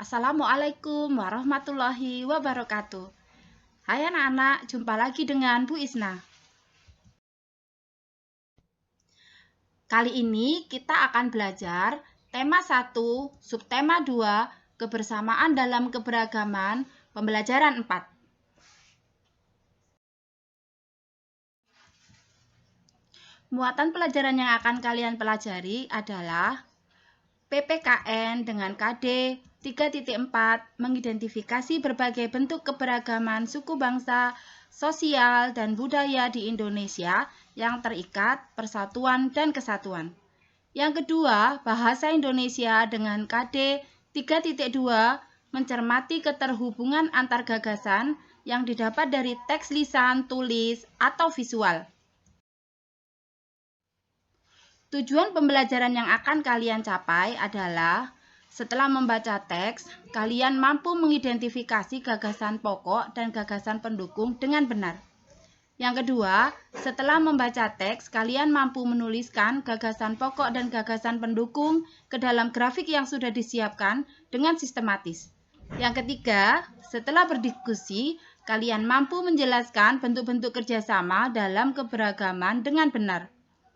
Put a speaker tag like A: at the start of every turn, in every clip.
A: Assalamualaikum warahmatullahi wabarakatuh. Hai anak-anak, jumpa lagi dengan Bu Isna. Kali ini kita akan belajar tema 1, subtema 2, kebersamaan dalam keberagaman, pembelajaran 4. Muatan pelajaran yang akan kalian pelajari adalah PPKN dengan KD 3.4 mengidentifikasi berbagai bentuk keberagaman suku bangsa, sosial, dan budaya di Indonesia yang terikat, persatuan, dan kesatuan. Yang kedua, bahasa Indonesia dengan KD 3.2 mencermati keterhubungan antar gagasan yang didapat dari teks lisan, tulis, atau visual. Tujuan pembelajaran yang akan kalian capai adalah setelah membaca teks, kalian mampu mengidentifikasi gagasan pokok dan gagasan pendukung dengan benar. Yang kedua, setelah membaca teks, kalian mampu menuliskan gagasan pokok dan gagasan pendukung ke dalam grafik yang sudah disiapkan dengan sistematis. Yang ketiga, setelah berdiskusi, kalian mampu menjelaskan bentuk-bentuk kerjasama dalam keberagaman dengan benar.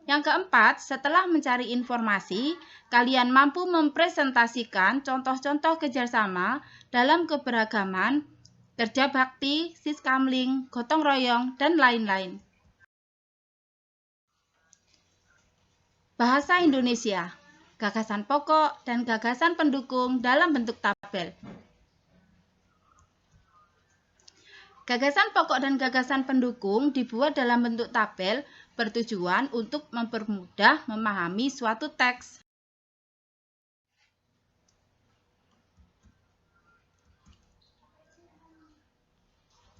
A: Yang keempat, setelah mencari informasi, kalian mampu mempresentasikan contoh-contoh kerjasama dalam keberagaman, kerja bakti, siskamling, gotong royong, dan lain-lain. Bahasa Indonesia, gagasan pokok dan gagasan pendukung dalam bentuk tabel. Gagasan pokok dan gagasan pendukung dibuat dalam bentuk tabel bertujuan untuk mempermudah memahami suatu teks.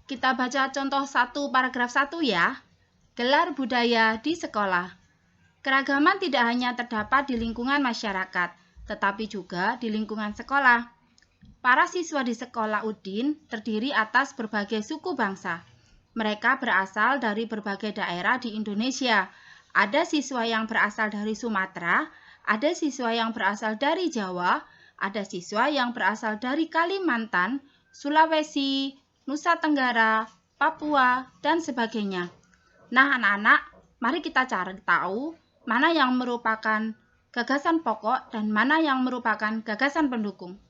A: Kita baca contoh 1 paragraf 1 ya. Gelar budaya di sekolah. Keragaman tidak hanya terdapat di lingkungan masyarakat, tetapi juga di lingkungan sekolah. Para siswa di sekolah Udin terdiri atas berbagai suku bangsa. Mereka berasal dari berbagai daerah di Indonesia. Ada siswa yang berasal dari Sumatera, ada siswa yang berasal dari Jawa, ada siswa yang berasal dari Kalimantan, Sulawesi, Nusa Tenggara, Papua, dan sebagainya. Nah, anak-anak, mari kita cari tahu mana yang merupakan gagasan pokok dan mana yang merupakan gagasan pendukung.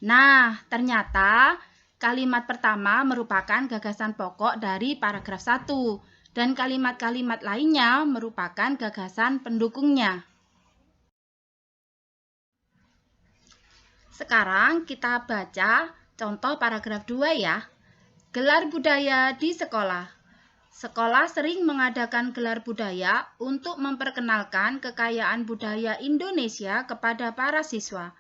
A: Nah, ternyata kalimat pertama merupakan gagasan pokok dari paragraf 1 dan kalimat-kalimat lainnya merupakan gagasan pendukungnya. Sekarang kita baca contoh paragraf 2 ya. Gelar budaya di sekolah. Sekolah sering mengadakan gelar budaya untuk memperkenalkan kekayaan budaya Indonesia kepada para siswa.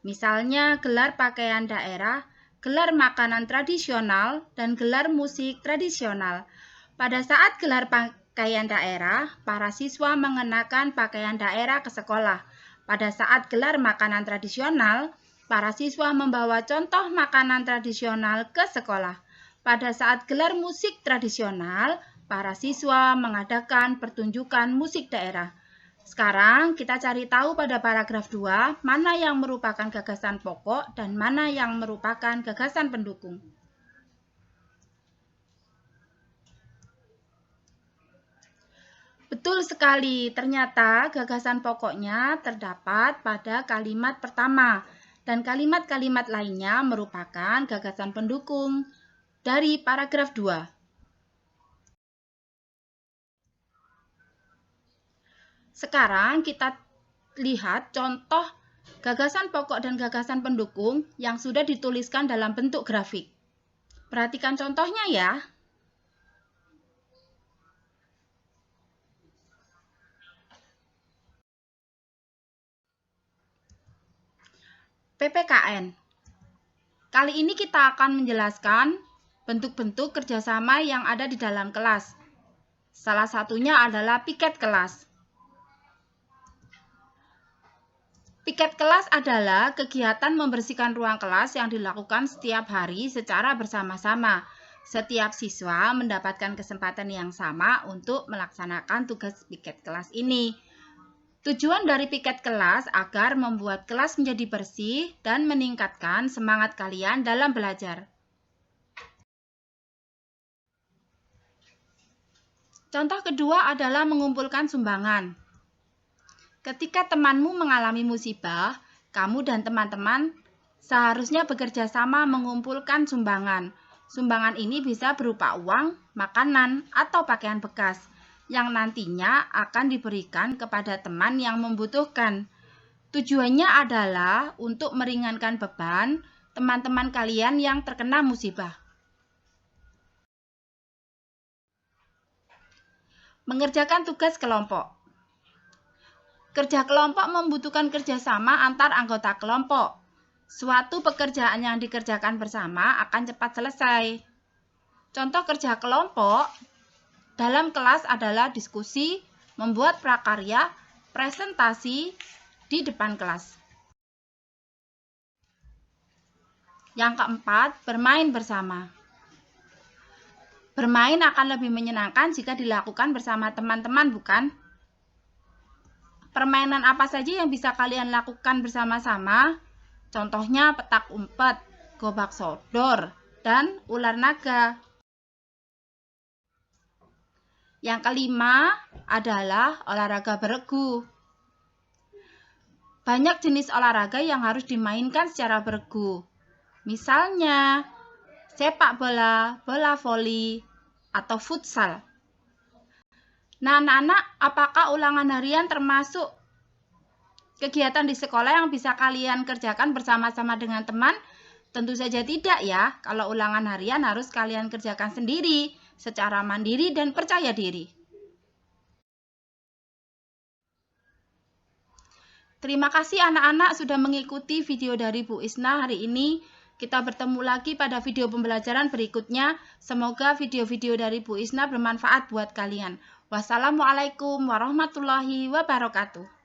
A: Misalnya gelar pakaian daerah, gelar makanan tradisional, dan gelar musik tradisional. Pada saat gelar pakaian daerah, para siswa mengenakan pakaian daerah ke sekolah. Pada saat gelar makanan tradisional, para siswa membawa contoh makanan tradisional ke sekolah. Pada saat gelar musik tradisional, para siswa mengadakan pertunjukan musik daerah. Sekarang kita cari tahu pada paragraf 2 mana yang merupakan gagasan pokok dan mana yang merupakan gagasan pendukung. Betul sekali, ternyata gagasan pokoknya terdapat pada kalimat pertama dan kalimat-kalimat lainnya merupakan gagasan pendukung dari paragraf 2. Sekarang kita lihat contoh gagasan pokok dan gagasan pendukung yang sudah dituliskan dalam bentuk grafik. Perhatikan contohnya ya. PPKN. Kali ini kita akan menjelaskan bentuk-bentuk kerjasama yang ada di dalam kelas. Salah satunya adalah piket kelas. Piket kelas adalah kegiatan membersihkan ruang kelas yang dilakukan setiap hari secara bersama-sama. Setiap siswa mendapatkan kesempatan yang sama untuk melaksanakan tugas piket kelas ini. Tujuan dari piket kelas agar membuat kelas menjadi bersih dan meningkatkan semangat kalian dalam belajar. Contoh kedua adalah mengumpulkan sumbangan. Ketika temanmu mengalami musibah, kamu dan teman-teman seharusnya bekerja sama mengumpulkan sumbangan. Sumbangan ini bisa berupa uang, makanan, atau pakaian bekas yang nantinya akan diberikan kepada teman yang membutuhkan. Tujuannya adalah untuk meringankan beban teman-teman kalian yang terkena musibah. Mengerjakan tugas kelompok. Kerja kelompok membutuhkan kerjasama antar anggota kelompok. Suatu pekerjaan yang dikerjakan bersama akan cepat selesai. Contoh kerja kelompok dalam kelas adalah diskusi, membuat prakarya, presentasi di depan kelas. Yang keempat, bermain bersama. Bermain akan lebih menyenangkan jika dilakukan bersama teman-teman, bukan? Permainan apa saja yang bisa kalian lakukan bersama-sama? Contohnya petak umpet, gobak sodor, dan ular naga. Yang kelima adalah olahraga beregu. Banyak jenis olahraga yang harus dimainkan secara beregu. Misalnya, sepak bola, bola voli, atau futsal. Nah, anak-anak, apakah ulangan harian termasuk kegiatan di sekolah yang bisa kalian kerjakan bersama-sama dengan teman? Tentu saja tidak ya. Kalau ulangan harian harus kalian kerjakan sendiri, secara mandiri dan percaya diri. Terima kasih anak-anak sudah mengikuti video dari Bu Isna hari ini. Kita bertemu lagi pada video pembelajaran berikutnya. Semoga video-video dari Bu Isna bermanfaat buat kalian. Wassalamualaikum warahmatullahi wabarakatuh.